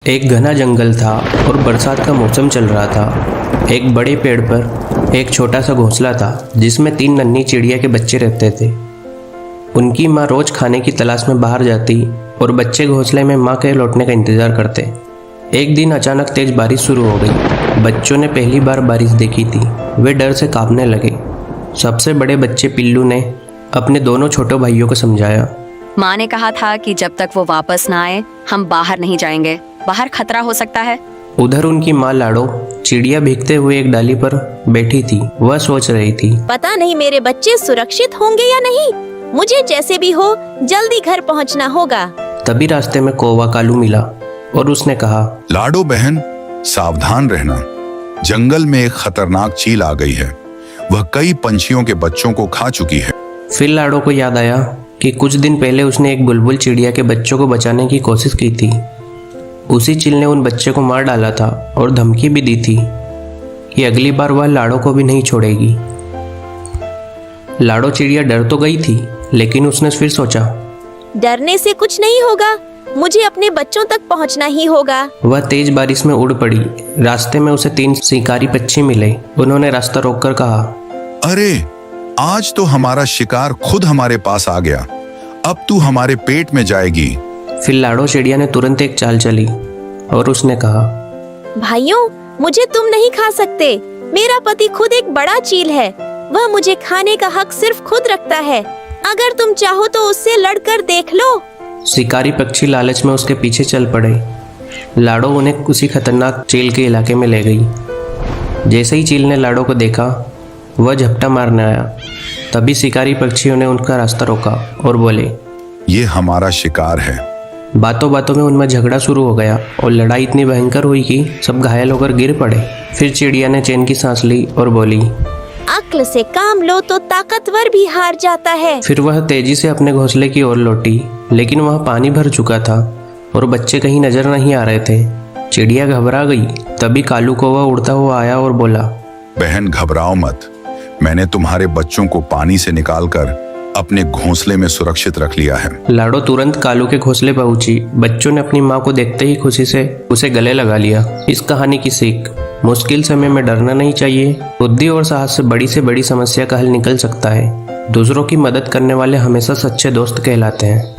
एक घना जंगल था और बरसात का मौसम चल रहा था। एक बड़े पेड़ पर एक छोटा सा घोंसला था जिसमें 3 नन्ही चिड़िया के बच्चे रहते थे। उनकी माँ रोज खाने की तलाश में बाहर जाती और बच्चे घोंसले में माँ के लौटने का इंतजार करते। एक दिन अचानक तेज बारिश शुरू हो गई। बच्चों ने पहली बार बारिश देखी थी। वे डर से कांपने लगे। सबसे बड़े बच्चे पिल्लू ने अपने दोनों छोटे भाइयों को समझाया। माँ ने कहा था कि जब तक वो वापस ना आए हम बाहर नहीं जाएंगे, बाहर खतरा हो सकता है। उधर उनकी माँ लाडो चिड़िया भीगते हुए एक डाली पर बैठी थी। वह सोच रही थी, पता नहीं मेरे बच्चे सुरक्षित होंगे या नहीं। मुझे जैसे भी हो जल्दी घर पहुंचना होगा। तभी रास्ते में कौवा कालू मिला और उसने कहा, लाडो बहन, सावधान रहना। जंगल में एक खतरनाक चील आ गई है। वह कई पंछियों के बच्चों को खा चुकी है। फिर लाडो को याद आया कि कुछ दिन पहले उसने एक बुलबुल चिड़िया के बच्चों को बचाने की कोशिश की थी। उसी चील ने उन बच्चे को मार डाला था और धमकी भी दी थी कि अगली बार वह लाडो को भी नहीं छोड़ेगी। लाडो चिड़िया डर तो गई थी, लेकिन उसने फिर सोचा, डरने से कुछ नहीं होगा, मुझे अपने बच्चों तक पहुंचना ही होगा। वह तेज बारिश में उड़ पड़ी। रास्ते में उसे 3 शिकारी पक्षी मिले। उन्होंने रास्ता रोककर कहा, अरे, आज तो हमारा शिकार खुद हमारे पास आ गया। अब तू हमारे पेट में जाएगी। फिर लाडो चिड़िया ने तुरंत एक चाल चली और उसने कहा, भाइयों, मुझे तुम नहीं खा सकते। मेरा पति खुद एक बड़ा चील है। वह मुझे खाने का हक सिर्फ खुद रखता है। अगर तुम चाहो तो उससे लड़कर देख लो। शिकारी पक्षी लालच में उसके पीछे चल पड़े। लाडो उन्हें उसी खतरनाक चील के इलाके में ले गई। जैसे ही चील ने लाडो को देखा, वह झपटा मारने आया। तभी शिकारी पक्षियों ने उनका रास्ता रोका और बोले, ये हमारा शिकार है। बातों बातों में उनमें झगड़ा शुरू हो गया और लड़ाई इतनी भयंकर हुई कि सब घायल होकर गिर पड़े। फिर चिड़िया ने चैन की सांस ली और बोली, अक्ल से काम लो तो ताकतवर भी हार जाता है। फिर वह तेजी से अपने घोंसले की ओर लौटी, लेकिन वह पानी भर चुका था और बच्चे कहीं नजर नहीं आ रहे थे। चिड़िया घबरा गई। तभी कालू कौवा उड़ता हुआ आया और बोला, बहन, घबराओ मत। मैंने तुम्हारे बच्चों को पानी से निकालकर अपने घोंसले में सुरक्षित रख लिया है। लाडो तुरंत कालू के घोंसले पहुंची। बच्चों ने अपनी माँ को देखते ही खुशी से उसे गले लगा लिया। इस कहानी की सीख, मुश्किल समय में डरना नहीं चाहिए। बुद्धि और साहस से बड़ी समस्या का हल निकल सकता है। दूसरों की मदद करने वाले हमेशा सच्चे दोस्त कहलाते हैं।